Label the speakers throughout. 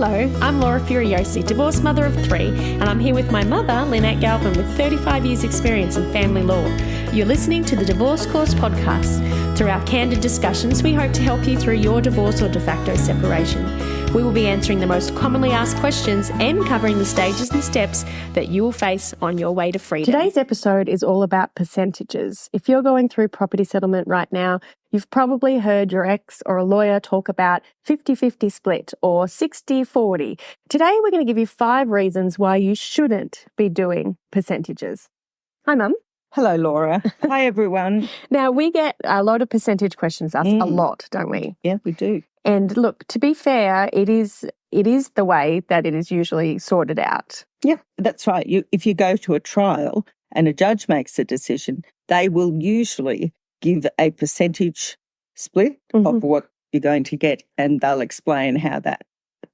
Speaker 1: Hello, I'm Laura Furiosi, divorced mother of 3, and I'm here with my mother, Lynette Galvin, with 35 years' experience in family law. You're listening to the Divorce Course podcast. Through our candid discussions, we hope to help you through your divorce or de facto separation. We will be answering the most commonly asked questions and covering the stages and steps that you will face on your way to freedom. Today's episode is all about percentages. If you're going through property settlement right now, you've probably heard your ex or a lawyer talk about 50-50 split or 60-40. Today, we're going to give you 5 reasons why you shouldn't be doing percentages. Hi, Mum.
Speaker 2: Hello, Laura. Hi, everyone.
Speaker 1: Now, we get a lot of percentage questions asked, a lot, don't we?
Speaker 2: Yeah, we do.
Speaker 1: And look, to be fair, it is the way that it is usually sorted out.
Speaker 2: Yeah, that's right. If you go to a trial and a judge makes a decision, they will usually give a percentage split of what you're going to get, and they'll explain how that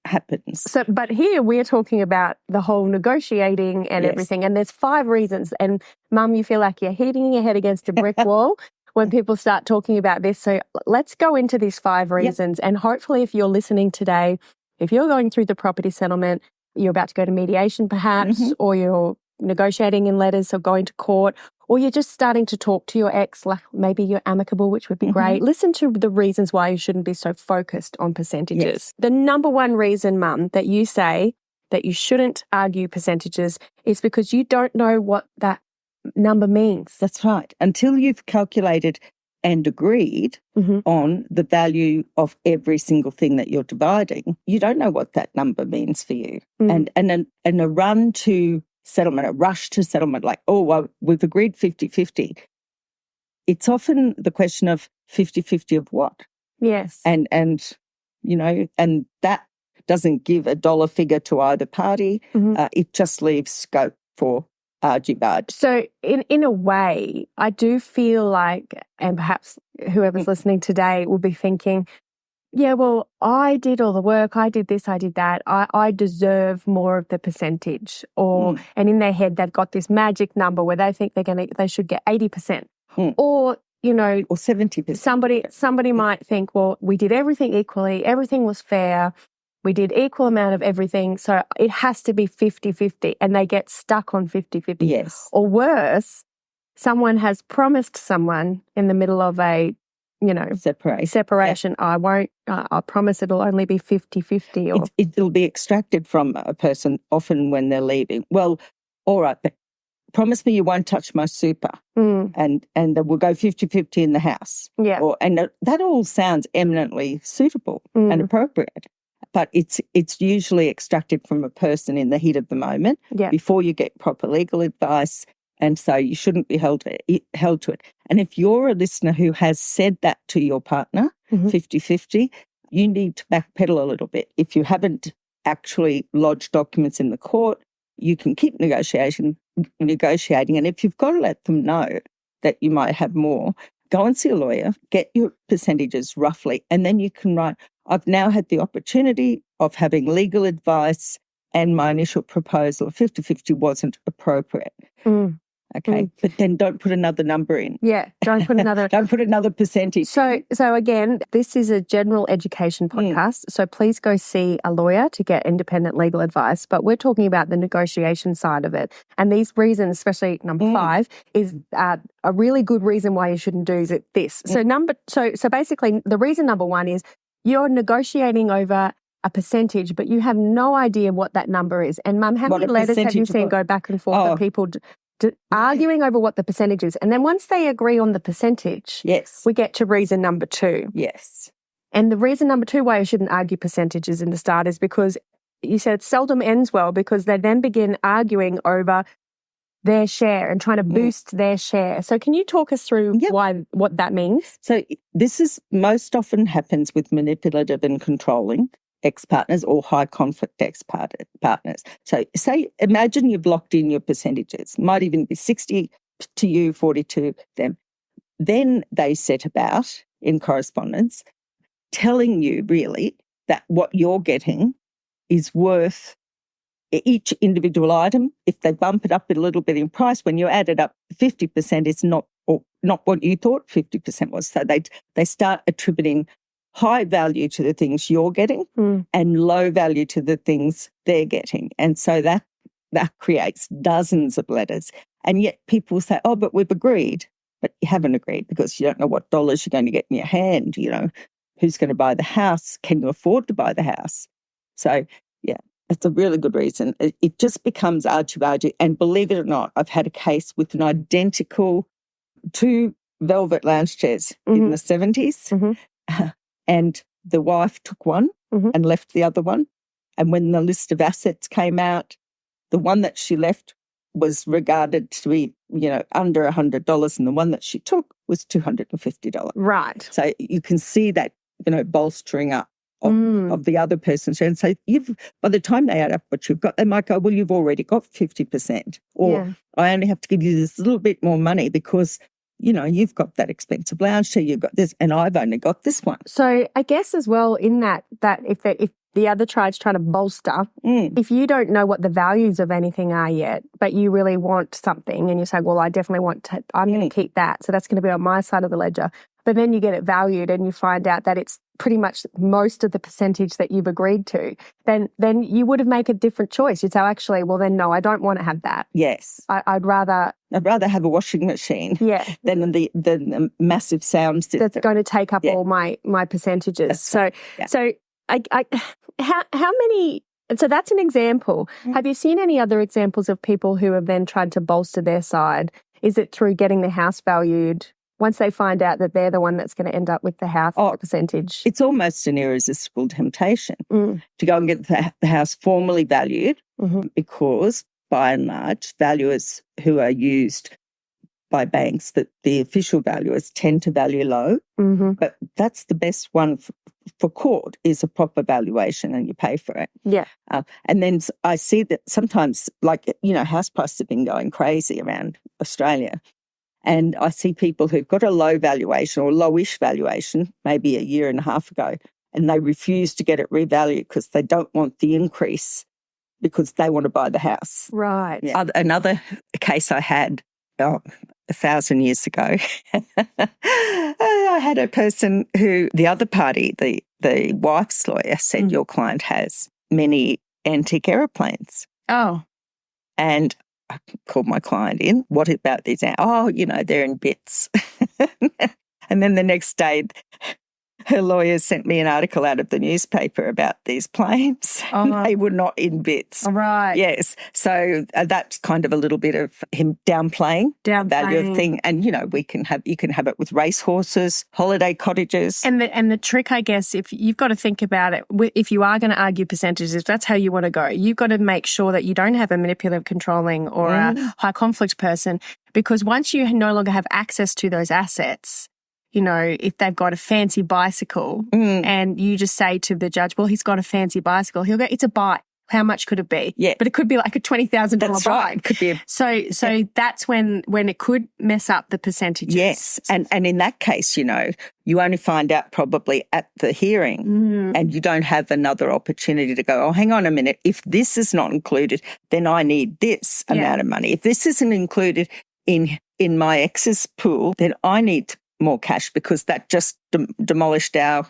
Speaker 2: happens.
Speaker 1: So, but here we're talking about the whole negotiating and everything, and there's 5 reasons. And Mum, you feel like you're hitting your head against a brick wall when people start talking about this. So let's go into these 5 reasons. And hopefully if you're listening today, if you're going through the property settlement, you're about to go to mediation perhaps, or you're negotiating in letters or going to court, or you're just starting to talk to your ex, like maybe you're amicable, which would be great. Listen to the reasons why you shouldn't be so focused on percentages. Yes. The number one reason, Mum, that you say that you shouldn't argue percentages is because you don't know what that number means.
Speaker 2: That's right. Until you've calculated and agreed on the value of every single thing that you're dividing, you don't know what that number means for you. And a run to settlement, a rush to settlement, like, oh, well, we've agreed 50-50. It's often the question of 50-50 of what?
Speaker 1: Yes.
Speaker 2: And you know, and that doesn't give a dollar figure to either party. It just leaves scope for argy-bargy.
Speaker 1: So in a way, I do feel like, and perhaps whoever's listening today will be thinking, yeah, well, I did all the work, I did this, I did that, I deserve more of the percentage. Or and in their head they've got this magic number where they think they should get 80%. Or, you know,
Speaker 2: or 70%.
Speaker 1: Somebody might think, well, we did everything equally, everything was fair. We did equal amount of everything, so it has to be 50-50, and they get stuck on 50-50.
Speaker 2: Yes.
Speaker 1: Or worse, someone has promised someone in the middle of a, you know, separation. Yeah. I promise it'll only be 50-50. Or
Speaker 2: it'll be extracted from a person often when they're leaving. Well, all right, but promise me you won't touch my super, and we'll go 50-50 in the house.
Speaker 1: Yeah.
Speaker 2: And that all sounds eminently suitable and appropriate. But it's usually extracted from a person in the heat of the moment before you get proper legal advice, and so you shouldn't be held to it. And if you're a listener who has said that to your partner, 50-50, you need to backpedal a little bit. If you haven't actually lodged documents in the court, you can keep negotiating, and if you've got to let them know that you might have more, go and see a lawyer, get your percentages roughly, and then you can write, I've now had the opportunity of having legal advice and my initial proposal of 50-50 wasn't appropriate. Okay, but then don't put another number in.
Speaker 1: Yeah, don't put another
Speaker 2: percentage.
Speaker 1: So again, this is a general education podcast, so please go see a lawyer to get independent legal advice, but we're talking about the negotiation side of it. And these reasons, especially number 5, is a really good reason why you shouldn't do this. So basically the reason number 1 is you're negotiating over a percentage, but you have no idea what that number is. And Mum, how many letters have you seen go back and forth of people arguing over what the percentage is? And then once they agree on the percentage, we get to reason number 2.
Speaker 2: Yes.
Speaker 1: And the reason number 2 why you shouldn't argue percentages in the start is because you said it seldom ends well, because they then begin arguing over their share and trying to boost their share. So can you talk us through what that means?
Speaker 2: So this is most often happens with manipulative and controlling ex-partners or high conflict ex-partners. So imagine you've locked in your percentages, might even be 60 to you, 40 to them. Then they set about in correspondence telling you really that what you're getting is worth each individual item. If they bump it up a little bit in price, when you add it up, 50% is not what you thought 50% was. So they start attributing high value to the things you're getting and low value to the things they're getting. And so that creates dozens of letters. And yet people say, oh, but we've agreed. But you haven't agreed because you don't know what dollars you're going to get in your hand, you know. Who's going to buy the house? Can you afford to buy the house? So, yeah, that's a really good reason. It just becomes argy-bargy. And believe it or not, I've had a case with an identical 2 velvet lounge chairs in the 70s. And the wife took one and left the other one. And when the list of assets came out, the one that she left was regarded to be, you know, under $100, and the one that she took was $250.
Speaker 1: Right.
Speaker 2: So you can see that, you know, bolstering up of the other person's share. And so by the time they add up what you've got, they might go, well, you've already got 50%. Or I only have to give you this little bit more money because, you know, you've got that expensive lounge chair, you've got this, and I've only got this one.
Speaker 1: So I guess as well in that if the other tribe's trying to bolster, if you don't know what the values of anything are yet, but you really want something and you say, well, I definitely want to, I'm going to keep that. So that's going to be on my side of the ledger. But then you get it valued and you find out that it's pretty much most of the percentage that you've agreed to, then you would have made a different choice. You'd say, oh, actually, well, then no, I don't want to have that.
Speaker 2: Yes.
Speaker 1: I'd rather
Speaker 2: have a washing machine than the massive sound system.
Speaker 1: That's going to take up all my percentages. So how many, so that's an example. Have you seen any other examples of people who have then tried to bolster their side? Is it through getting the house valued? Once they find out that they're the one that's going to end up with the house percentage.
Speaker 2: It's almost an irresistible temptation to go and get the house formally valued because, by and large, valuers who are used by banks, that the official valuers tend to value low. But that's the best one for court, is a proper valuation, and you pay for it.
Speaker 1: Yeah.
Speaker 2: And then I see that sometimes, like, you know, house prices have been going crazy around Australia. And I see people who've got a low valuation or lowish valuation, maybe a year and a half ago, and they refuse to get it revalued because they don't want the increase because they want to buy the house.
Speaker 1: Right.
Speaker 2: Yeah. Another case I had 1,000 years ago, I had a person who, the other party, the wife's lawyer, said your client has many antique aeroplanes.
Speaker 1: Oh.
Speaker 2: And I called my client in. What about these? Oh, you know, they're in bits. And then the next day, her lawyer sent me an article out of the newspaper about these planes. They were not in bits.
Speaker 1: Right.
Speaker 2: Yes. So that's kind of a little bit of him downplaying the value of thing. And, you know, you can have it with racehorses, holiday cottages.
Speaker 1: And the trick, I guess, if you've got to think about it, if you are going to argue percentages, if that's how you want to go, you've got to make sure that you don't have a manipulative, controlling or a high conflict person, because once you no longer have access to those assets, you know, if they've got a fancy bicycle and you just say to the judge, well, he's got a fancy bicycle, he'll go, it's a bike. How much could it be?
Speaker 2: Yeah.
Speaker 1: But it could be like a $20,000
Speaker 2: That's
Speaker 1: bike.
Speaker 2: right. It could be
Speaker 1: So that's when it could mess up the percentages.
Speaker 2: Yes. And in that case, you know, you only find out probably at the hearing and you don't have another opportunity to go, oh, hang on a minute. If this is not included, then I need this amount of money. If this isn't included in my excess pool, then I need more cash because that just demolished our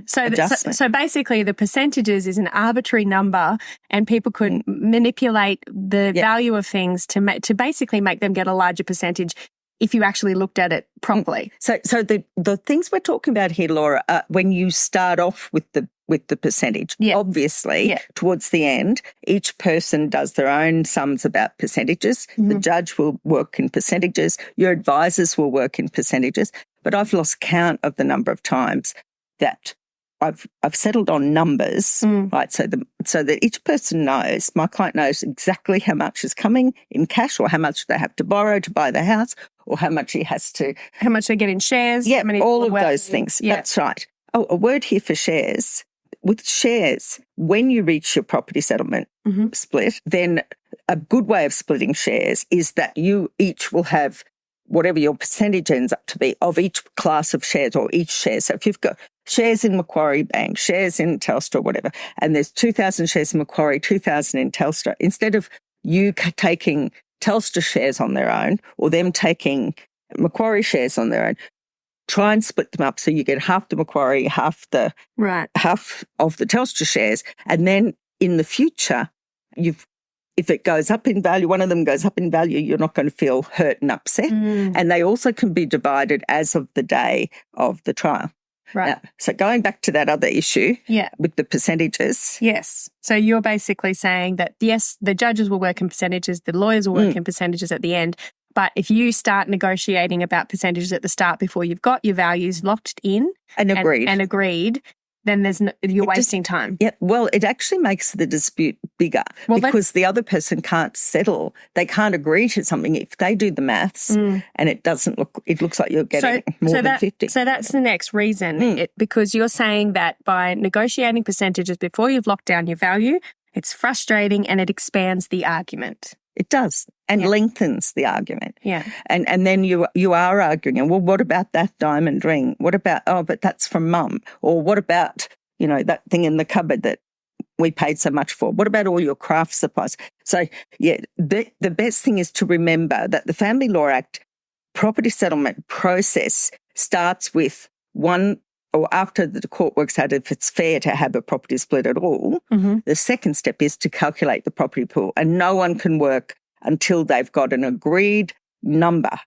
Speaker 1: So basically the percentages is an arbitrary number, and people could manipulate the value of things to basically make them get a larger percentage if you actually looked at it properly.
Speaker 2: So the things we're talking about here, Laura, are when you start off with the percentage. Obviously, towards the end, each person does their own sums about percentages. The judge will work in percentages. Your advisors will work in percentages. But I've lost count of the number of times that I've settled on numbers, right? So that each person knows, my client knows exactly how much is coming in cash, or how much they have to borrow to buy the house, or how much how much
Speaker 1: they get in shares.
Speaker 2: Yeah, all of those things. Yeah. That's right. Oh, a word here for shares. With shares, when you reach your property settlement split, then a good way of splitting shares is that you each will have whatever your percentage ends up to be of each class of shares or each share. So if you've got shares in Macquarie Bank, shares in Telstra, whatever, and there's 2,000 shares in Macquarie, 2,000 in Telstra, instead of you taking Telstra shares on their own or them taking Macquarie shares on their own, try and split them up so you get half the Macquarie, half of the Telstra shares, and then in the future, if it goes up in value, one of them goes up in value, you're not going to feel hurt and upset. And they also can be divided as of the day of the trial.
Speaker 1: Right.
Speaker 2: Now, so going back to that other issue with the percentages.
Speaker 1: Yes. So you're basically saying that, yes, the judges will work in percentages, the lawyers will work in percentages at the end. But if you start negotiating about percentages at the start before you've got your values locked in and agreed, then you're wasting time.
Speaker 2: Yeah, well, it actually makes the dispute bigger because the other person can't settle. They can't agree to something if they do the maths and it looks like you're getting more than 50.
Speaker 1: So that's the next reason, because you're saying that by negotiating percentages before you've locked down your value, it's frustrating and it expands the argument.
Speaker 2: It does, and lengthens the argument.
Speaker 1: Yeah.
Speaker 2: And then you are arguing, well, what about that diamond ring? What about, but that's from mum? Or what about, that thing in the cupboard that we paid so much for? What about all your craft supplies? So, the best thing is to remember that the Family Law Act property settlement process starts with one, or after the court works out if it's fair to have a property split at all, the second step is to calculate the property pool. And no one can work until they've got an agreed number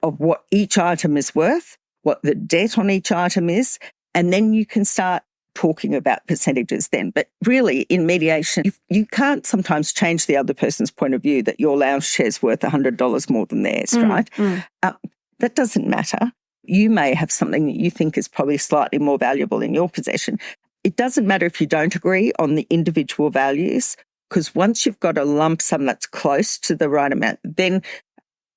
Speaker 2: of what each item is worth, what the debt on each item is, and then you can start talking about percentages then. But really, in mediation, you can't sometimes change the other person's point of view that your lounge chair's worth $100 more than theirs, right? That doesn't matter. You may have something that you think is probably slightly more valuable in your possession. It doesn't matter if you don't agree on the individual values, because once you've got a lump sum that's close to the right amount, then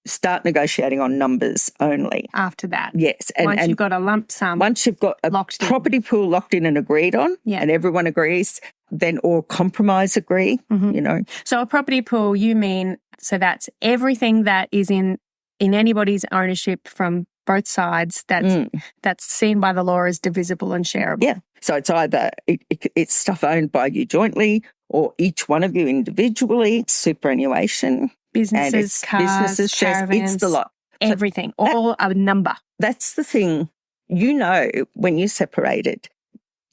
Speaker 2: start negotiating on numbers only.
Speaker 1: After that.
Speaker 2: Yes.
Speaker 1: Once you've got a lump sum.
Speaker 2: Once you've got a property pool locked in and agreed on, and everyone agrees, then or compromise agree,
Speaker 1: So a property pool, you mean, so that's everything that is in anybody's ownership from both sides that's seen by the law as divisible and shareable.
Speaker 2: Yeah. So it's either it's stuff owned by you jointly or each one of you individually, superannuation.
Speaker 1: Businesses, cars, caravans,
Speaker 2: it's the lot.
Speaker 1: Everything, all a number.
Speaker 2: That's the thing. When you separate it,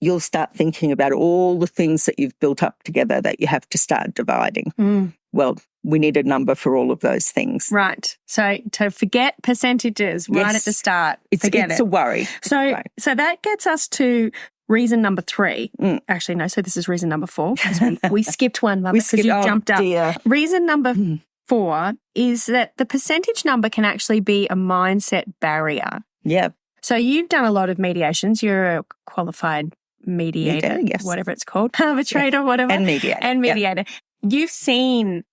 Speaker 2: you'll start thinking about all the things that you've built up together that you have to start dividing. Well, we need a number for all of those things.
Speaker 1: Right. So to forget percentages right at the start.
Speaker 2: It's a worry.
Speaker 1: So that gets us to reason number 3. Actually, no, so this is reason number 4. We skipped one, Mother, because you jumped up. Dear. Reason number 4 is that the percentage number can actually be a mindset barrier.
Speaker 2: Yeah.
Speaker 1: So you've done a lot of mediations. You're a qualified mediator, whatever it's called, arbitrator, whatever.
Speaker 2: And mediator.
Speaker 1: You've seen,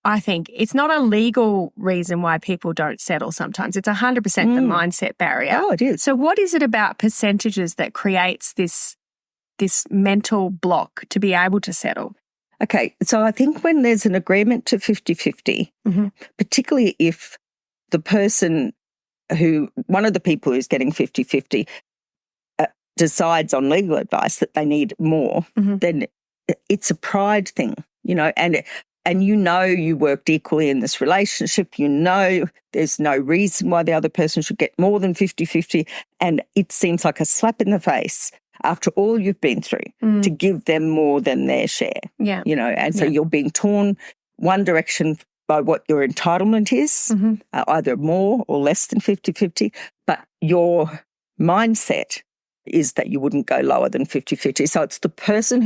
Speaker 1: I think, it's not a legal reason why people don't settle sometimes. It's 100% the mindset barrier.
Speaker 2: Oh, it is.
Speaker 1: So what is it about percentages that creates this mental block to be able to settle?
Speaker 2: Okay, so I think when there's an agreement to 50-50, particularly if the person one of the people who's getting 50-50 decides on legal advice that they need more, then it's a pride thing, and you worked equally in this relationship, there's no reason why the other person should get more than 50-50, and it seems like a slap in the face after all you've been through to give them more than their share.
Speaker 1: Yeah.
Speaker 2: And so you're being torn one direction by what your entitlement is, either more or less than 50-50, but your mindset is that you wouldn't go lower than 50-50. So it's the person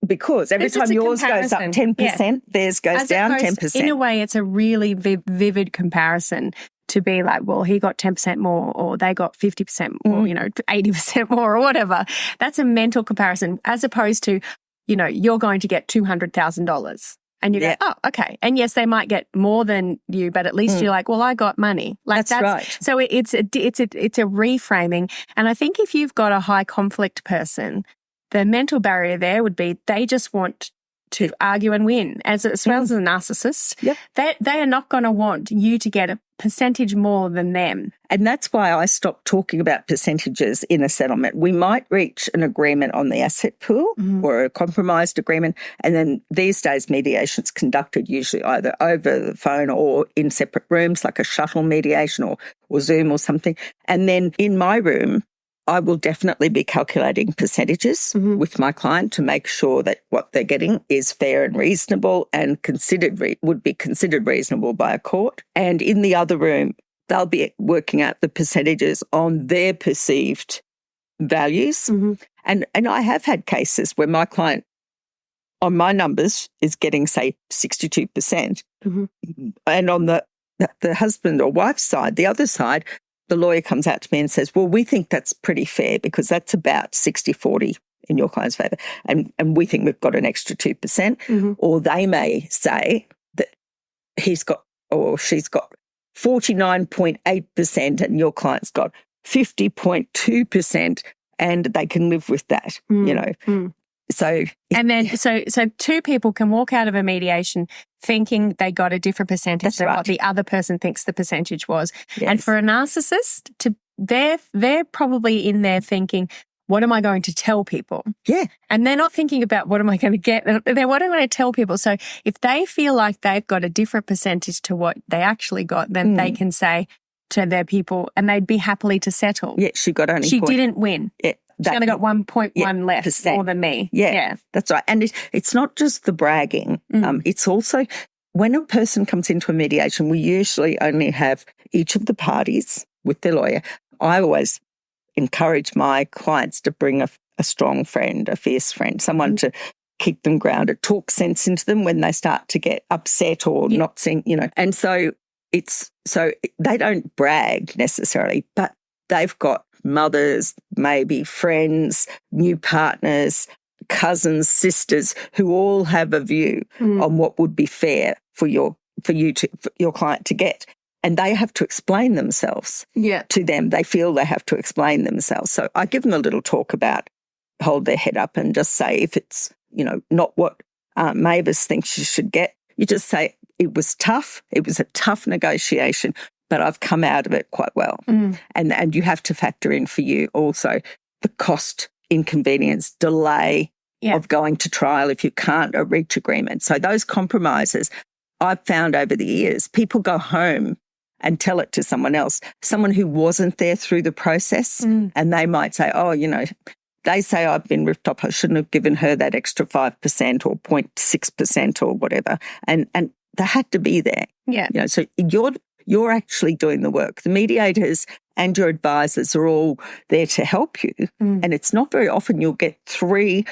Speaker 2: because every time yours goes up 10%, theirs goes down 10%.
Speaker 1: In a way, it's a really vivid comparison to be like, well, he got 10% more or they got 50% more, 80% more or whatever. That's a mental comparison as opposed to, you're going to get $200,000. And you go, oh, okay. And yes, they might get more than you, but at least you're like, well, I got money. Like that's right. So it's a reframing. And I think if you've got a high conflict person, the mental barrier there would be they just want to argue and win, as well as a narcissist.
Speaker 2: Yep.
Speaker 1: They are not going to want you to get a percentage more than them.
Speaker 2: And that's why I stopped talking about percentages in a settlement. We might reach an agreement on the asset pool or a compromised agreement, and then these days mediation's conducted usually either over the phone or in separate rooms, like a shuttle mediation or Zoom or something. And then in my room, I will definitely be calculating percentages with my client to make sure that what they're getting is fair and reasonable and would be considered reasonable by a court. And in the other room, they'll be working out the percentages on their perceived values. And I have had cases where my client, on my numbers, is getting, say, 62%. And on the husband or wife's side, the other side, the lawyer comes out to me and says, well, we think that's pretty fair because that's about 60-40 in your client's favour. And we think we've got an extra 2%. Or they may say that he's got or she's got 49.8% and your client's got 50.2%, and they can live with that, you know. So two people can walk out of a mediation thinking they got a different percentage than what the other person thinks the percentage was. Yes.
Speaker 1: And for a narcissist, they're probably in there thinking, what am I going to tell people?
Speaker 2: Yeah.
Speaker 1: And they're not thinking about what am I going to get. They're what am I going to tell people? So if they feel like they've got a different percentage to what they actually got, then they can say to their people, and they'd be happily to settle.
Speaker 2: Yeah, she got only
Speaker 1: She didn't win.
Speaker 2: Yeah.
Speaker 1: She only got 1.1 less more than me.
Speaker 2: Yeah, that's right. And it's not just the bragging. It's also when a person comes into a mediation, we usually only have each of the parties with their lawyer. I always encourage my clients to bring a strong friend, a fierce friend, someone to keep them grounded, talk sense into them when they start to get upset or not seeing, you know. And so they don't brag necessarily, but they've got mothers, maybe friends, new partners, cousins, sisters, who all have a view on what would be fair for your client to get. And they have to explain themselves to them. They feel they have to explain themselves. So I give them a little talk about hold their head up and just say if it's, you know, not what Aunt Mavis thinks you should get, you just say it was tough. It was a tough negotiation, but I've come out of it quite well. And you have to factor in for you also the cost, inconvenience, delay of going to trial if you can't reach agreement. So those compromises, I've found over the years, people go home and tell it to someone else, someone who wasn't there through the process, and they might say, oh, you know, they say I've been ripped off. I shouldn't have given her that extra 5% or 0.6% or whatever. And they had to be there. Yeah. You know, so you're actually doing the work. The mediators and your advisors are all there to help you. And it's not very often you'll get three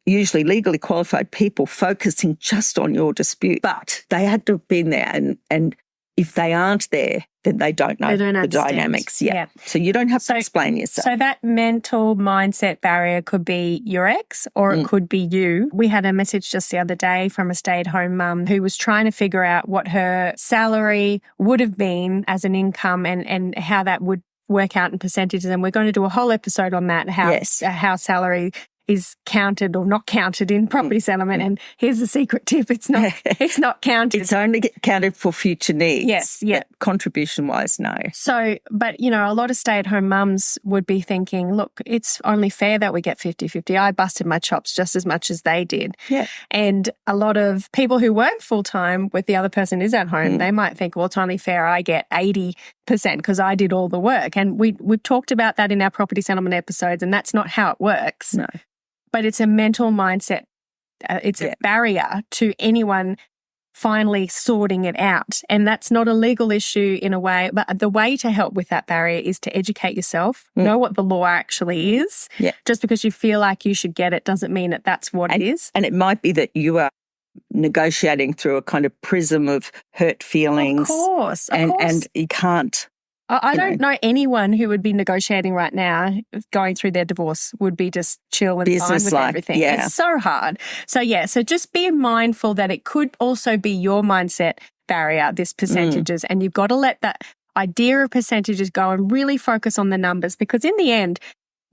Speaker 2: usually legally qualified people focusing just on your dispute. But they had to have been there. And if they aren't there, then they don't know the dynamics. Yeah. So you don't have to explain yourself.
Speaker 1: So that mental mindset barrier could be your ex or it could be you. We had a message just the other day from a stay-at-home mum who was trying to figure out what her salary would have been as an income and how that would work out in percentages. And we're going to do a whole episode on that, how salary is counted or not counted in property settlement. And here's the secret tip. It's not counted.
Speaker 2: It's only counted for future needs.
Speaker 1: Yes, yeah.
Speaker 2: Contribution-wise, no.
Speaker 1: So, but, you know, a lot of stay-at-home mums would be thinking, look, it's only fair that we get 50-50. I busted my chops just as much as they did. Yeah. And a lot of people who work full-time with the other person is at home, they might think, well, it's only fair I get 80% because I did all the work. And we've talked about that in our property settlement episodes, and that's not how it works.
Speaker 2: No.
Speaker 1: But it's a mental mindset. It's a barrier to anyone finally sorting it out. And that's not a legal issue in a way, but the way to help with that barrier is to educate yourself, know what the law actually is. Yeah. Just because you feel like you should get it doesn't mean that that's what it is.
Speaker 2: And it might be that you are negotiating through a kind of prism of hurt feelings.
Speaker 1: Of course.
Speaker 2: And you can't.
Speaker 1: I don't know anyone who would be negotiating right now, going through their divorce, would be just chill and fine with everything. Yeah. It's so hard. So just be mindful that it could also be your mindset barrier, this percentages, and you've got to let that idea of percentages go and really focus on the numbers, because in the end,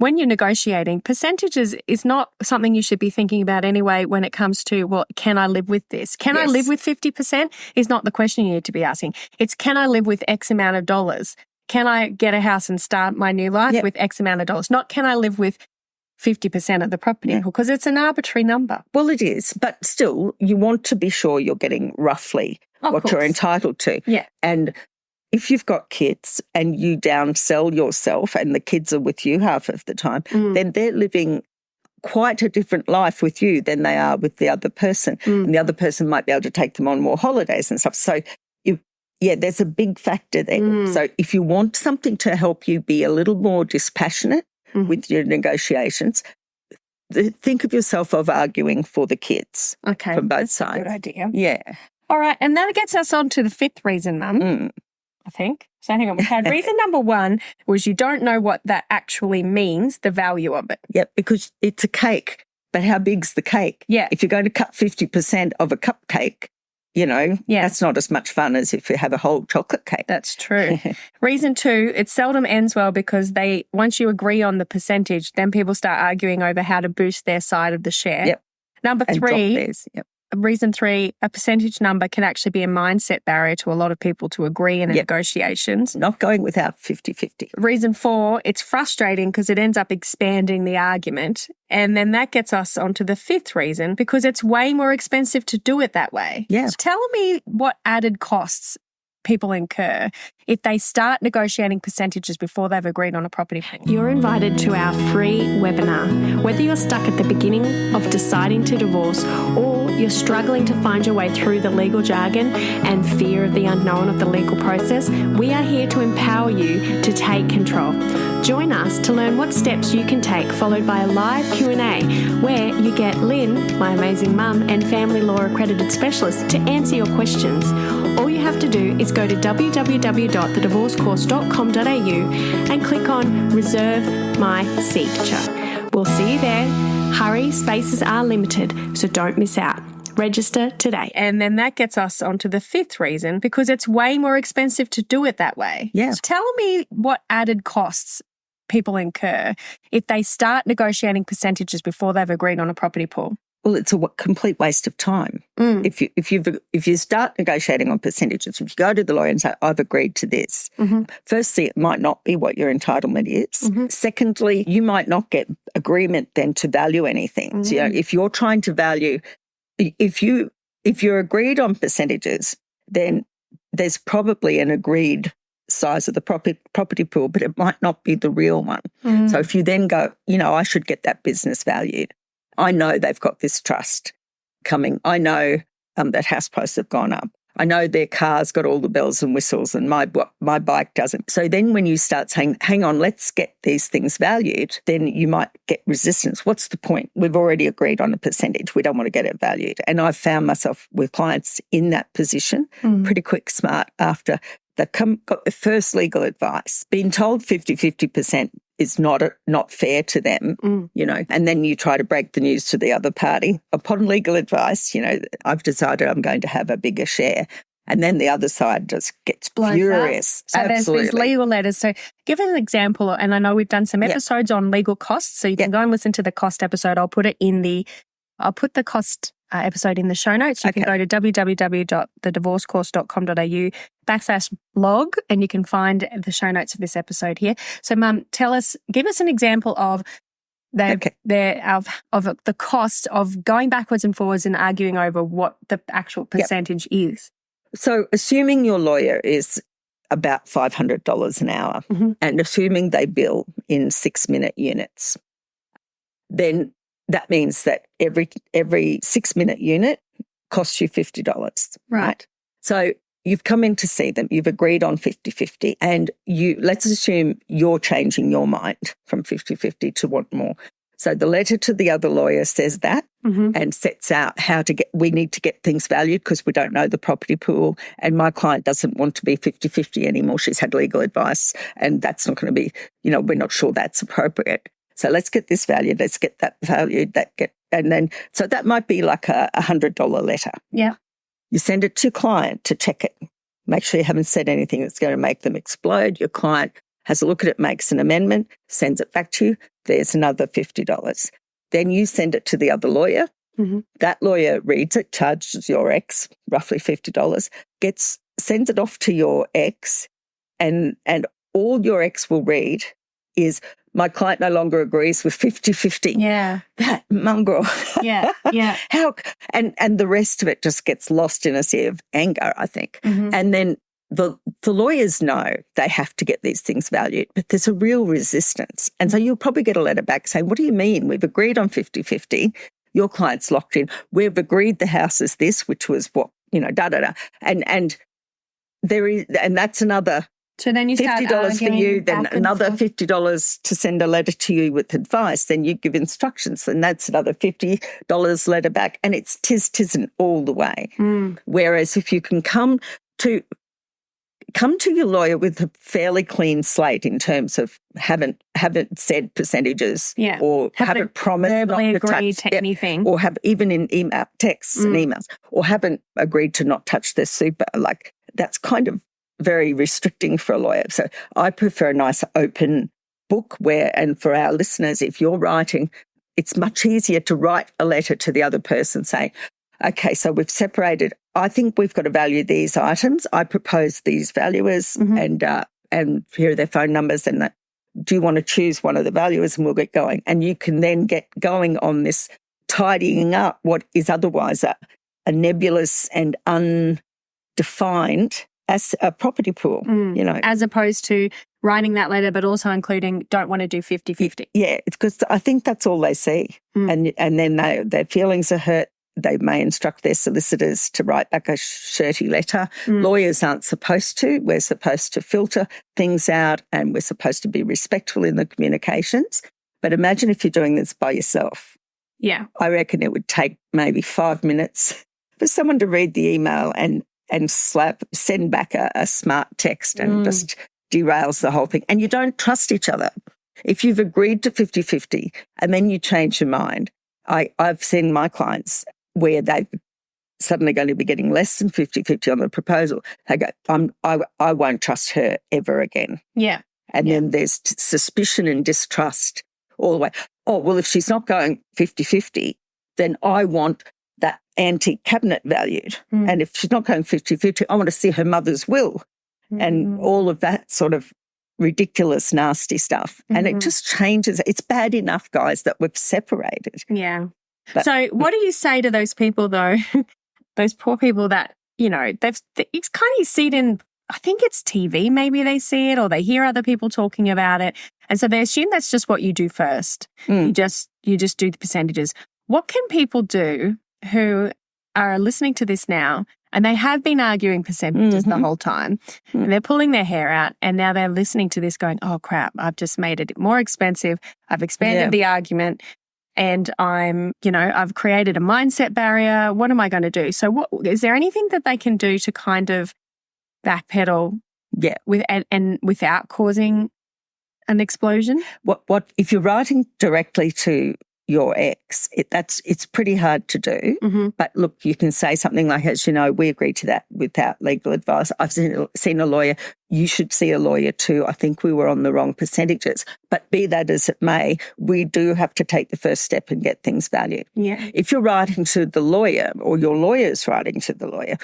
Speaker 1: when you're negotiating, percentages is not something you should be thinking about anyway when it comes to, well, can I live with this? Can I live with 50% is not the question you need to be asking. It's, can I live with X amount of dollars? Can I get a house and start my new life with X amount of dollars? Not can I live with 50% of the property, because it's an arbitrary number.
Speaker 2: Well, it is, but still you want to be sure you're getting roughly what you're entitled to.
Speaker 1: Yeah.
Speaker 2: And if you've got kids and you downsell yourself and the kids are with you half of the time, then they're living quite a different life with you than they are with the other person. And the other person might be able to take them on more holidays and stuff. So, there's a big factor there. So if you want something to help you be a little more dispassionate with your negotiations, think of yourself of arguing for the kids from both sides.
Speaker 1: Good idea.
Speaker 2: Yeah.
Speaker 1: All right. And that gets us on to the fifth reason, Mum. I think. So hang on, we had reason number 1 was you don't know what that actually means, the value of it.
Speaker 2: Yeah, because it's a cake. But how big's the cake?
Speaker 1: Yeah.
Speaker 2: If you're going to cut 50% of a cupcake, that's not as much fun as if you have a whole chocolate cake.
Speaker 1: That's true. Reason 2, it seldom ends well because once you agree on the percentage, then people start arguing over how to boost their side of the share.
Speaker 2: Yep.
Speaker 1: Number 3,
Speaker 2: Yep.
Speaker 1: Reason 3, a percentage number can actually be a mindset barrier to a lot of people to agree in negotiations.
Speaker 2: Not going without 50-50.
Speaker 1: Reason 4, it's frustrating because it ends up expanding the argument. And then that gets us onto the 5th reason, because it's way more expensive to do it that way.
Speaker 2: Yeah.
Speaker 1: So tell me what added costs people incur if they start negotiating percentages before they've agreed on a property plan. You're invited to our free webinar. Whether you're stuck at the beginning of deciding to divorce or you're struggling to find your way through the legal jargon and fear of the unknown of the legal process, we are here to empower you to take control. Join us to learn what steps you can take, followed by a live Q&A where you get Lynn, my amazing mum, and family law accredited specialist to answer your questions. All you have to do is go to www.thedivorcecourse.com.au and click on Reserve My Signature. We'll see you there. Hurry, spaces are limited, so don't miss out. Register today. And then that gets us onto the 5th reason, because it's way more expensive to do it that way.
Speaker 2: Yeah.
Speaker 1: So tell me what added costs people incur if they start negotiating percentages before they've agreed on a property pool.
Speaker 2: Well, it's a complete waste of time. If you start negotiating on percentages, if you go to the lawyer and say, I've agreed to this, firstly, it might not be what your entitlement is. Secondly, you might not get agreement then to value anything. So, if you're trying to value, if you're agreed on percentages, then there's probably an agreed size of the property pool, but it might not be the real one. So if you then go, I should get that business valued. I know they've got this trust coming. I know that house prices have gone up. I know their car's got all the bells and whistles and my bike doesn't. So then when you start saying, hang on, let's get these things valued, then you might get resistance. What's the point? We've already agreed on a percentage. We don't want to get it valued. And I've found myself with clients in that position pretty quick smart after they've got their first legal advice, being told 50% is not fair to them, and then you try to break the news to the other party. Upon legal advice, I've decided I'm going to have a bigger share. And then the other side just gets furious.
Speaker 1: So there's these legal letters. So give an example, and I know we've done some episodes on legal costs, so you can go and listen to the cost episode. I'll put the cost episode in the show notes. You can go to www.thedivorcecourse.com.au/blog and you can find the show notes of this episode here. So, Mum, give us an example of the cost of going backwards and forwards and arguing over what the actual percentage is.
Speaker 2: So, assuming your lawyer is about $500 an hour and assuming they bill in 6-minute units, then that means that every 6-minute unit costs you $50. Right. So you've come in to see them, you've agreed on 50-50, and let's assume you're changing your mind from 50-50 to want more. So the letter to the other lawyer says that and sets out we need to get things valued because we don't know the property pool, and my client doesn't want to be 50-50 anymore. She's had legal advice and that's not going to be, we're not sure that's appropriate. So let's get this valued, let's get that valued, so that might be like a $100 letter.
Speaker 1: Yeah.
Speaker 2: You send it to client to check it. Make sure you haven't said anything that's going to make them explode. Your client has a look at it, makes an amendment, sends it back to you. There's another $50. Then you send it to the other lawyer.
Speaker 1: Mm-hmm.
Speaker 2: That lawyer reads it, charges your ex roughly $50, sends it off to your ex, and all your ex will read is, my client no longer agrees with 50-50.
Speaker 1: Yeah.
Speaker 2: That mongrel.
Speaker 1: Yeah, yeah.
Speaker 2: And the rest of it just gets lost in a sea of anger, I think.
Speaker 1: Mm-hmm.
Speaker 2: And then the lawyers know they have to get these things valued, but there's a real resistance. And so you'll probably get a letter back saying, what do you mean? We've agreed on 50-50. Your client's locked in. We've agreed the house is this, which was what, da-da-da. And there is, and that's another
Speaker 1: so then you start
Speaker 2: $50 for you, then another
Speaker 1: forth.
Speaker 2: $50 to send a letter to you with advice. Then you give instructions, and that's another $50 letter back. And it's tisn't all the way.
Speaker 1: Mm.
Speaker 2: Whereas if you can come to your lawyer with a fairly clean slate in terms of haven't said percentages, or haven't promised not to touch
Speaker 1: to anything,
Speaker 2: or have even in email texts and emails, or haven't agreed to not touch their super, like that's kind of very restricting for a lawyer. So I prefer a nice open book and for our listeners, if you're writing, it's much easier to write a letter to the other person saying, okay, so we've separated. I think we've got to value these items. I propose these valuers, and here are their phone numbers. And do you want to choose one of the valuers, and we'll get going. And you can then get going on this tidying up what is otherwise a nebulous and undefined as a property pool,
Speaker 1: As opposed to writing that letter, but also including don't want to do 50-50.
Speaker 2: Yeah, it's because I think that's all they see. And then their feelings are hurt. They may instruct their solicitors to write back a shirty letter. Lawyers aren't supposed to. We're supposed to filter things out, and we're supposed to be respectful in the communications. But imagine if you're doing this by yourself.
Speaker 1: Yeah.
Speaker 2: I reckon it would take maybe 5 minutes for someone to read the email and send back a smart text and just derails the whole thing. And you don't trust each other. If you've agreed to 50-50 and then you change your mind, I've seen my clients where they're suddenly going to be getting less than 50-50 on the proposal. They go, I won't trust her ever again.
Speaker 1: Yeah.
Speaker 2: And then there's suspicion and distrust all the way. Oh, well, if she's not going 50-50, then I want that antique cabinet valued. And if she's not going 50-50, I want to see her mother's will and all of that sort of ridiculous, nasty stuff. And it just changes. It's bad enough, guys, that we've separated.
Speaker 1: Yeah.
Speaker 2: But,
Speaker 1: so what do you say to those people, though, those poor people that, it's kind of, you see it in, I think it's TV, maybe they see it or they hear other people talking about it. And so they assume that's just what you do first. You just do the percentages. What can people do who are listening to this now and they have been arguing percentages the whole time and they're pulling their hair out and now they're listening to this going, oh crap, I've just made it more expensive. I've expanded the argument and I've created a mindset barrier. What am I going to do? So is there anything that they can do to kind of backpedal and without causing an explosion?
Speaker 2: What if you're writing directly to your ex, it's pretty hard to do. But look, you can say something like, as you know, we agreed to that without legal advice. I've seen a lawyer. You should see a lawyer too. I think we were on the wrong percentages. But be that as it may, we do have to take the first step and get things valued.
Speaker 1: Yeah.
Speaker 2: If you're writing to the lawyer or your lawyer's writing to the lawyer,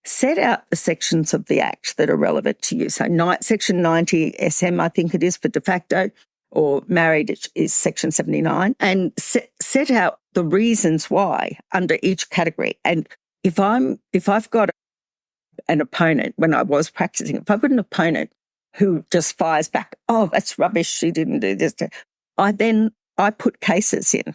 Speaker 2: set out the sections of the Act that are relevant to you. So Section 90 SM, I think it is, for de facto, or married is Section 79, and set out the reasons why under each category. And if I've got an opponent, when I was practicing, if I've got an opponent who just fires back, oh, that's rubbish, she didn't do this, I put cases in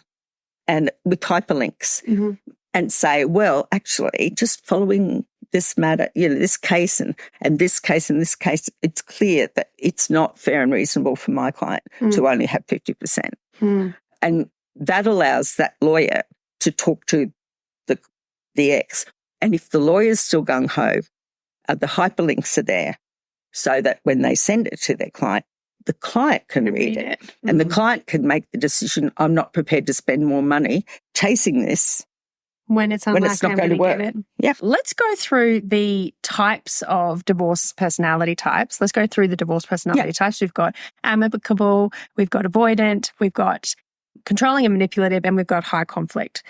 Speaker 2: and with hyperlinks and say, well, actually, just following this matter, this case and this case and this case, it's clear that it's not fair and reasonable for my client to only have 50%. And that allows that lawyer to talk to the ex. And if the lawyer's still gung-ho, the hyperlinks are there so that when they send it to their client, the client can read it. And the client can make the decision, I'm not prepared to spend more money chasing this
Speaker 1: When it's unlikely
Speaker 2: not going to work.
Speaker 1: Yeah. Let's go through the types of divorce personality types. Let's go through the divorce personality types. We've got amicable, we've got avoidant, we've got controlling and manipulative, and we've got high conflict.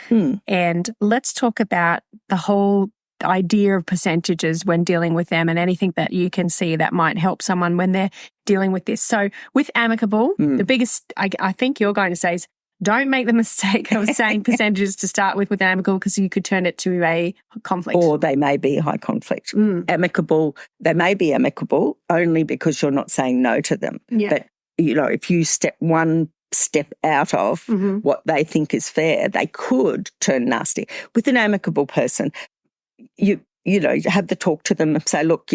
Speaker 1: And let's talk about the whole idea of percentages when dealing with them and anything that you can see that might help someone when they're dealing with this. So with amicable, the biggest, I think you're going to say is, don't make the mistake of saying percentages to start with amicable, because you could turn it to a conflict.
Speaker 2: Or they may be high conflict. Amicable, they may be amicable only because you're not saying no to them.
Speaker 1: Yeah.
Speaker 2: But, if you step out of what they think is fair, they could turn nasty. With an amicable person, you have the talk to them and say, look,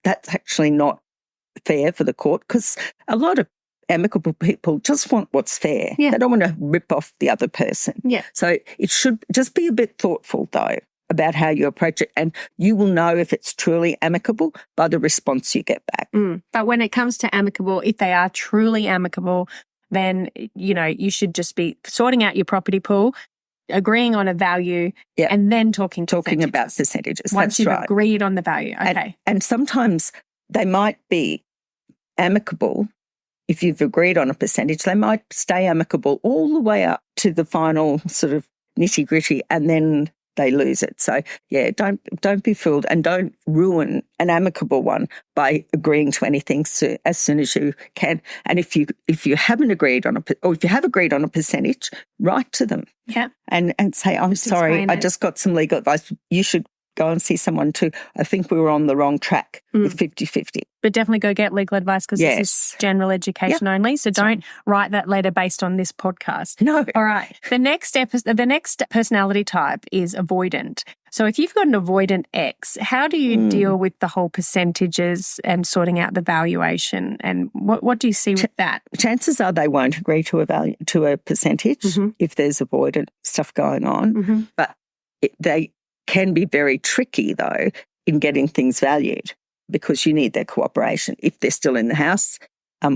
Speaker 2: that's actually not fair for the court, because a lot of amicable people just want what's fair.
Speaker 1: Yeah.
Speaker 2: They don't want to rip off the other person.
Speaker 1: Yeah.
Speaker 2: So it should just be a bit thoughtful, though, about how you approach it. And you will know if it's truly amicable by the response you get back.
Speaker 1: But when it comes to amicable, if they are truly amicable, then, you should just be sorting out your property pool, agreeing on a value, and then talking
Speaker 2: about percentages.
Speaker 1: Once you've agreed on the value. Okay.
Speaker 2: And sometimes they might be amicable. If you've agreed on a percentage, they might stay amicable all the way up to the final sort of nitty-gritty, and then they lose it. So, don't be fooled, and don't ruin an amicable one by agreeing to anything as soon as you can. And if you haven't agreed on if you have agreed on a percentage, write to them.
Speaker 1: Yeah.
Speaker 2: And say, I'm sorry, I just got some legal advice. You should go and see someone too. I think we were on the wrong track with 50-50.
Speaker 1: But definitely go get legal advice, because this is general education only. So don't write that letter based on this podcast.
Speaker 2: No.
Speaker 1: All right. The next personality type is avoidant. So if you've got an avoidant ex, how do you deal with the whole percentages and sorting out the valuation? And what do you see with that?
Speaker 2: Chances are they won't agree to a percentage if there's avoidant stuff going on. But they can be very tricky, though, in getting things valued, because you need their cooperation if they're still in the house,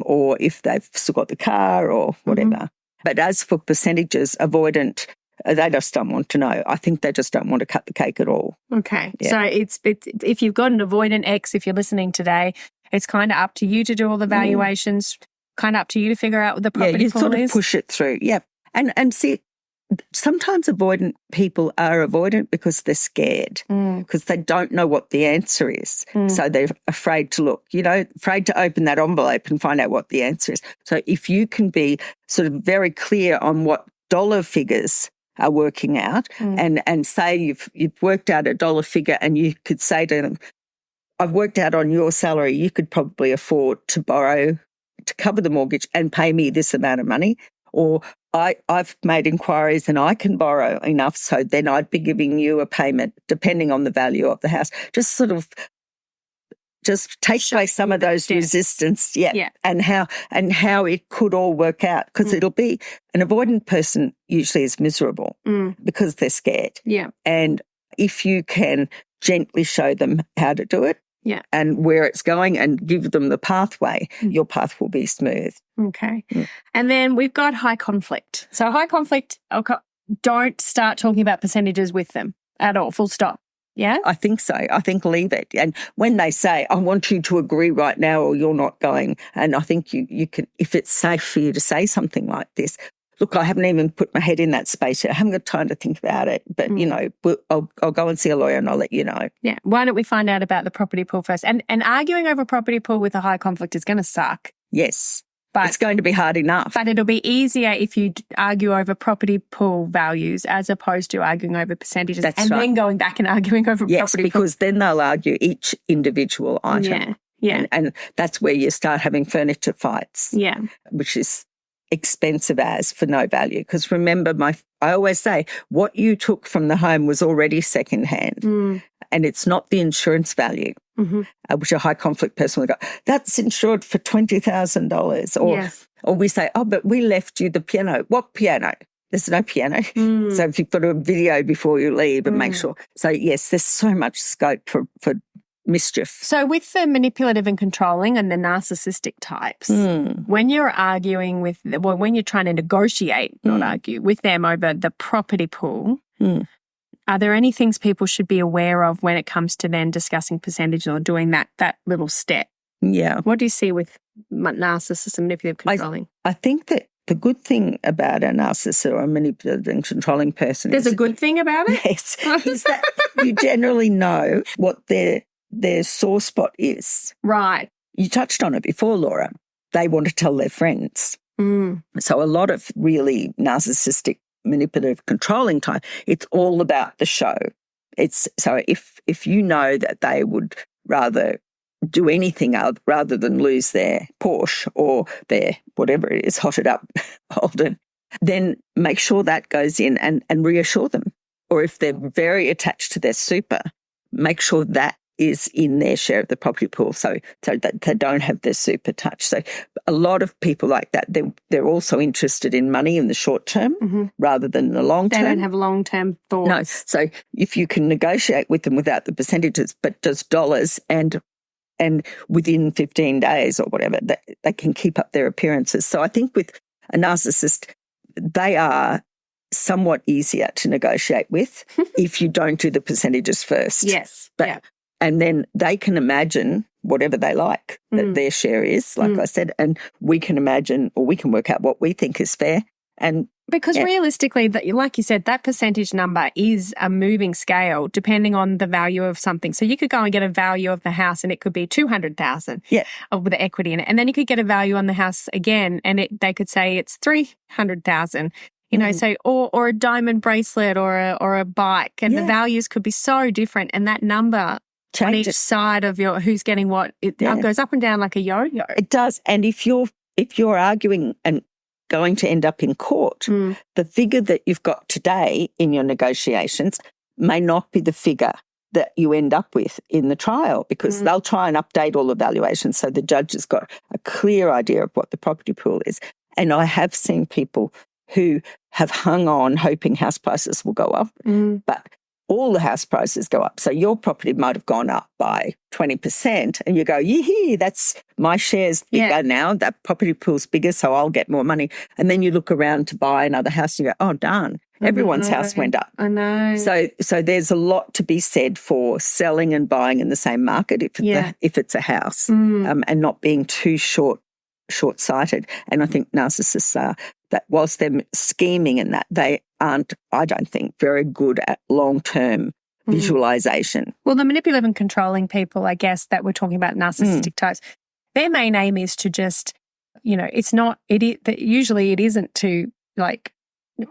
Speaker 2: or if they've still got the car or whatever. But as for percentages, avoidant, they just don't want to know. I think they just don't want to cut the cake at all.
Speaker 1: Okay. Yeah. So it's if you've got an avoidant ex, if you're listening today, it's kind of up to you to do all the valuations, kind of up to you to figure out what the property pool is.
Speaker 2: You sort of push it through. Yeah. And see, sometimes avoidant people are avoidant because they're scared, because they don't know what the answer is. So they're afraid to look, afraid to open that envelope and find out what the answer is. So if you can be sort of very clear on what dollar figures are working out, and say you've worked out a dollar figure, and you could say to them, I've worked out on your salary, you could probably afford to borrow to cover the mortgage and pay me this amount of money. Or I've made inquiries and I can borrow enough, so then I'd be giving you a payment depending on the value of the house. Just sort of take away some of those resistance, and how it could all work out, because it'll be an avoidant person usually is miserable because they're scared.
Speaker 1: Yeah.
Speaker 2: And if you can gently show them how to do it, and where it's going, and give them the pathway, your path will be smooth.
Speaker 1: Okay. And then we've got high conflict. So high conflict, don't start talking about percentages with them at all, full stop. Yeah?
Speaker 2: I think so. I think leave it. And when they say, I want you to agree right now or you're not going, and I think you can, if it's safe for you to say something like this, look, I haven't even put my head in that space yet. I haven't got time to think about it. But, I'll go and see a lawyer and I'll let you know.
Speaker 1: Yeah. Why don't we find out about the property pool first? And arguing over property pool with a high conflict is going to suck.
Speaker 2: Yes. But it's going to be hard enough.
Speaker 1: But it'll be easier if you argue over property pool values as opposed to arguing over percentages. That's right. Then going back and arguing over property pool.
Speaker 2: Yes, because then they'll argue each individual item.
Speaker 1: Yeah.
Speaker 2: And that's where you start having furniture fights.
Speaker 1: Yeah.
Speaker 2: Which is expensive as for no value. Because remember, I always say, what you took from the home was already secondhand, and it's not the insurance value, which a high conflict person would go, that's insured for $20,000. Or we say, oh, but we left you the piano. What piano? There's no piano. So if you've got a video before you leave and make sure. So yes, there's so much scope for mischief.
Speaker 1: So with the manipulative and controlling and the narcissistic types, when you're arguing when you're trying to negotiate, not argue with them over the property pool, Are there any things people should be aware of when it comes to then discussing percentage or doing that little step?
Speaker 2: Yeah.
Speaker 1: What do you see with narcissists and manipulative controlling?
Speaker 2: I think that the good thing about a narcissist or a manipulative and controlling person
Speaker 1: There's a good thing about it?
Speaker 2: Yes, is that you generally know what their sore spot is.
Speaker 1: Right.
Speaker 2: You touched on it before, Laura. They want to tell their friends. So a lot of really narcissistic, manipulative, controlling type, it's all about the show. It's so if you know that they would rather do anything rather than lose their Porsche or their whatever it is, hotted up Holden, then make sure that goes in and reassure them. Or if they're very attached to their super, make sure that is in their share of the property pool so that they don't have their super touched. So a lot of people like that, they're also interested in money in the short term rather than the long term.
Speaker 1: They don't have long-term thoughts.
Speaker 2: No. So if you can negotiate with them without the percentages, but just dollars and within 15 days or whatever, they can keep up their appearances. So I think with a narcissist, they are somewhat easier to negotiate with if you don't do the percentages first.
Speaker 1: Yes.
Speaker 2: And then they can imagine whatever they like that their share is, like I said, and we can imagine or we can work out what we think is fair. And
Speaker 1: because realistically, like you said, that percentage number is a moving scale depending on the value of something. So you could go and get a value of the house and it could be $200,000 with the equity in it. And then you could get a value on the house again and they could say it's $300,000. You know, so or a diamond bracelet or a bike, and the values could be so different, and that number on each side of your who's getting what it goes up and down like a yo-yo.
Speaker 2: It does, and if you're arguing and going to end up in court, the figure that you've got today in your negotiations may not be the figure that you end up with in the trial because they'll try and update all the valuations so the judge has got a clear idea of what the property pool is. And I have seen people who have hung on hoping house prices will go up, but all the house prices go up. So your property might have gone up by 20% and you go, yee, that's my share's bigger now. That property pool's bigger, so I'll get more money. And then you look around to buy another house and you go, oh, darn, everyone's house went up.
Speaker 1: I know.
Speaker 2: So there's a lot to be said for selling and buying in the same market if it's a house and not being too short-sighted. And I think narcissists are that whilst they're scheming and that, they aren't, I don't think, very good at long-term visualization.
Speaker 1: Well, the manipulative and controlling people, I guess, that we're talking about, narcissistic types, their main aim is to just, usually it isn't to like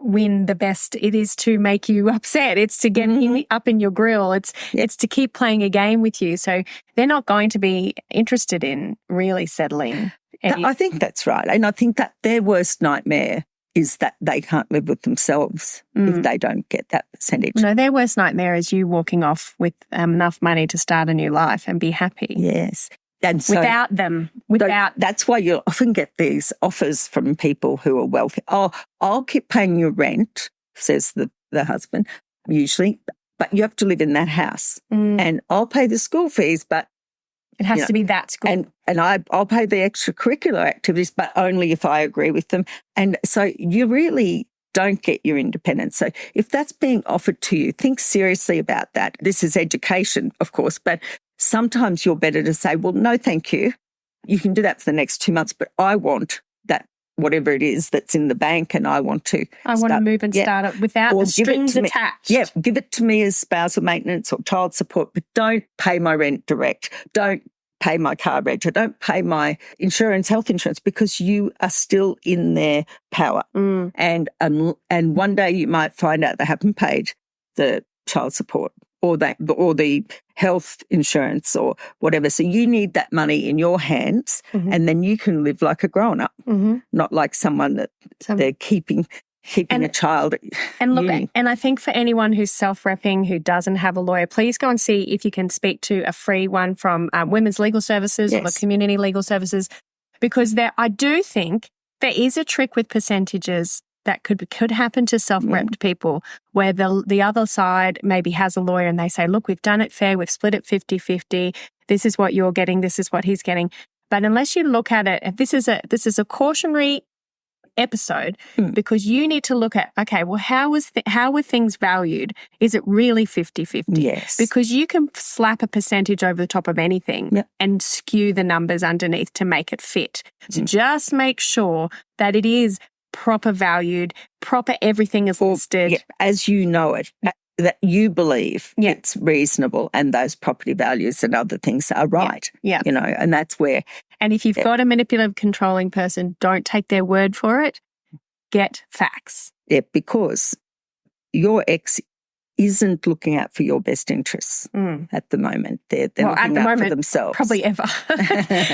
Speaker 1: win the best. It is to make you upset. It's to get up in your grill. It's to keep playing a game with you. So they're not going to be interested in really settling.
Speaker 2: I think that's right. And I think that their worst nightmare is that they can't live with themselves if they don't get that percentage.
Speaker 1: No, their worst nightmare is you walking off with enough money to start a new life and be happy.
Speaker 2: Yes. And so,
Speaker 1: without them.
Speaker 2: That's why you'll often get these offers from people who are wealthy. Oh, I'll keep paying your rent, says the husband, usually, but you have to live in that house. And I'll pay the school fees, but
Speaker 1: it has to be that school.
Speaker 2: And I'll pay the extracurricular activities, but only if I agree with them. And so you really don't get your independence. So if that's being offered to you, think seriously about that. This is education, of course, but sometimes you're better to say, well, no, thank you. You can do that for the next 2 months, but I want that, whatever it is that's in the bank, and I want to
Speaker 1: move and start it without the strings attached.
Speaker 2: Yeah, give it to me as spousal maintenance or child support, but don't pay my rent direct. Don't pay my car rent, or don't pay my insurance, health insurance, because you are still in their power. And one day you might find out they haven't paid the child support or the health insurance or whatever. So you need that money in your hands, and then you can live like a grown-up, not like someone that they're keeping a child.
Speaker 1: And look, and I think for anyone who's self-repping, who doesn't have a lawyer, please go and see if you can speak to a free one from Women's Legal Services or the Community Legal Services, because I do think there is a trick with percentages that could happen to self-repped people, where the other side maybe has a lawyer and they say, look, we've done it fair, we've split it 50-50, this is what you're getting, this is what he's getting. But unless you look at it, this is a cautionary episode because you need to look at, okay, well, how were things valued? Is it really 50-50?
Speaker 2: Yes.
Speaker 1: Because you can slap a percentage over the top of anything and skew the numbers underneath to make it fit. So just make sure that it is proper valued, proper everything is listed.
Speaker 2: As you know it, that you believe it's reasonable and those property values and other things are right.
Speaker 1: Yeah.
Speaker 2: You know, and that's where.
Speaker 1: And if you've got a manipulative, controlling person, don't take their word for it. Get facts.
Speaker 2: Yeah, because your ex isn't looking out for your best interests at the moment. They're looking out for themselves.
Speaker 1: Probably ever.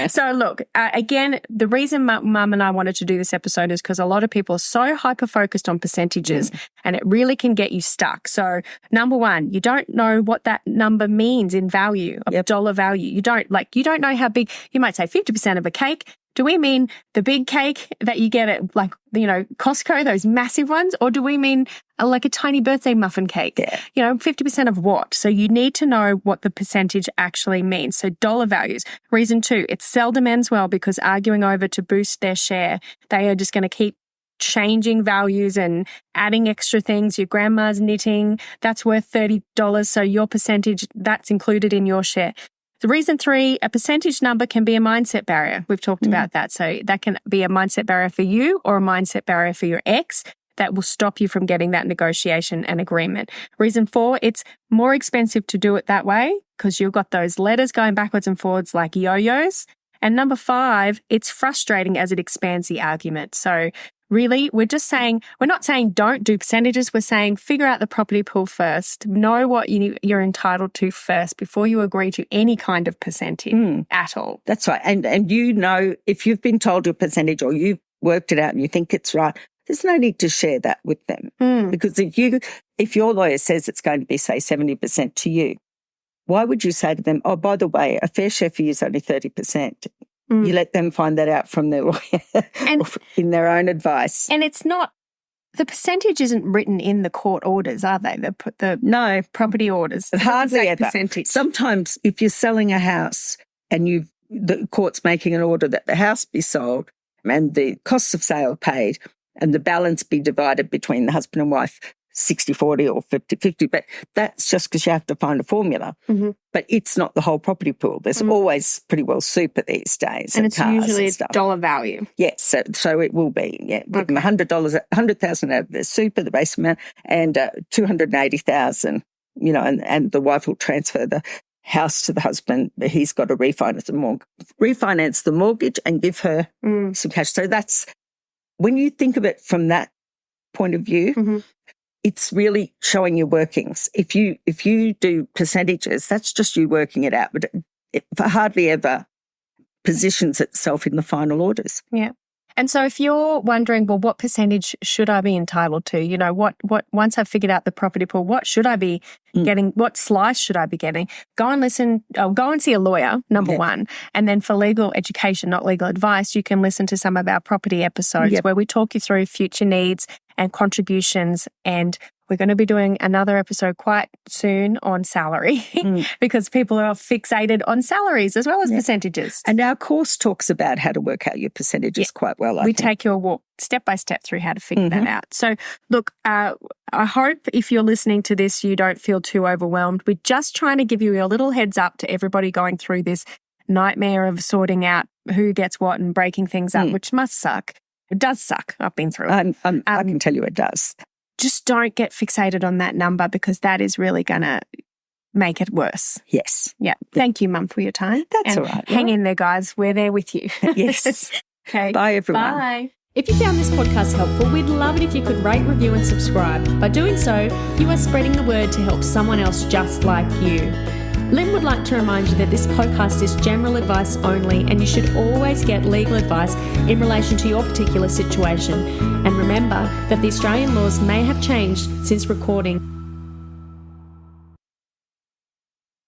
Speaker 1: So look, again, the reason Mum and I wanted to do this episode is because a lot of people are so hyper-focused on percentages and it really can get you stuck. So number one, you don't know what that number means in value, of dollar value. You don't know how big, you might say 50% of a cake. Do we mean the big cake that you get at Costco, those massive ones? Or do we mean like a tiny birthday muffin cake? Yeah. 50% of what? So you need to know what the percentage actually means. So dollar values. Reason 2, it seldom ends well because arguing over to boost their share, they are just going to keep changing values and adding extra things. Your grandma's knitting, that's worth $30. So your percentage, that's included in your share. The reason 3, a percentage number can be a mindset barrier. We've talked about that. So that can be a mindset barrier for you or a mindset barrier for your ex that will stop you from getting that negotiation and agreement. Reason 4, it's more expensive to do it that way because you've got those letters going backwards and forwards like yo-yos. And number 5, it's frustrating as it expands the argument. So really, we're not saying don't do percentages. We're saying figure out the property pool first. Know what you're entitled to first before you agree to any kind of percentage at all.
Speaker 2: That's right. And if you've been told your percentage or you've worked it out and you think it's right, there's no need to share that with them. Because if your lawyer says it's going to be, say, 70% to you, why would you say to them, oh, by the way, a fair share for you is only 30%? You let them find that out from their lawyer and in their own advice.
Speaker 1: And it's not, the percentage isn't written in the court orders, are they?
Speaker 2: No.
Speaker 1: Property orders.
Speaker 2: Hardly ever.
Speaker 1: Percentage.
Speaker 2: Sometimes if you're selling a house and the court's making an order that the house be sold and the costs of sale paid and the balance be divided between the husband and wife, 60-40 or 50-50, but that's just because you have to find a formula. But it's not the whole property pool. There's always pretty well super these days.
Speaker 1: And it's usually a dollar value.
Speaker 2: Yes, so it will be. Yeah, give them $100,000 out of the super, the base amount, and $280,000. And the wife will transfer the house to the husband. He's got to refinance the mortgage and give her some cash. So that's when you think of it from that point of view. It's really showing your workings. If you do percentages, that's just you working it out, but it hardly ever positions itself in the final orders.
Speaker 1: Yeah. And so if you're wondering, well, what percentage should I be entitled to? What once I've figured out the property pool, what should I be getting? What slice should I be getting? Go and see a lawyer, number one. And then for legal education, not legal advice, you can listen to some of our property episodes where we talk you through future needs and contributions. And we're going to be doing another episode quite soon on salary because people are fixated on salaries as well as percentages.
Speaker 2: And our course talks about how to work out your percentages quite well.
Speaker 1: We take you a walk step by step through how to figure that out. So look, I hope if you're listening to this, you don't feel too overwhelmed. We're just trying to give you a little heads up to everybody going through this nightmare of sorting out who gets what and breaking things up, which must suck. It does suck. I've been through it.
Speaker 2: I can tell you it does.
Speaker 1: Just don't get fixated on that number because that is really going to make it worse.
Speaker 2: Yes.
Speaker 1: Yeah. Thank you, Mum, for your time.
Speaker 2: That's all right.
Speaker 1: Hang in there, guys. We're there with you.
Speaker 2: Yes.
Speaker 1: Okay.
Speaker 2: Bye, everyone.
Speaker 1: Bye. If you found this podcast helpful, we'd love it if you could rate, review and subscribe. By doing so, you are spreading the word to help someone else just like you. Lynn would like to remind you that this podcast is general advice only and you should always get legal advice in relation to your particular situation. And remember that the Australian laws may have changed since recording.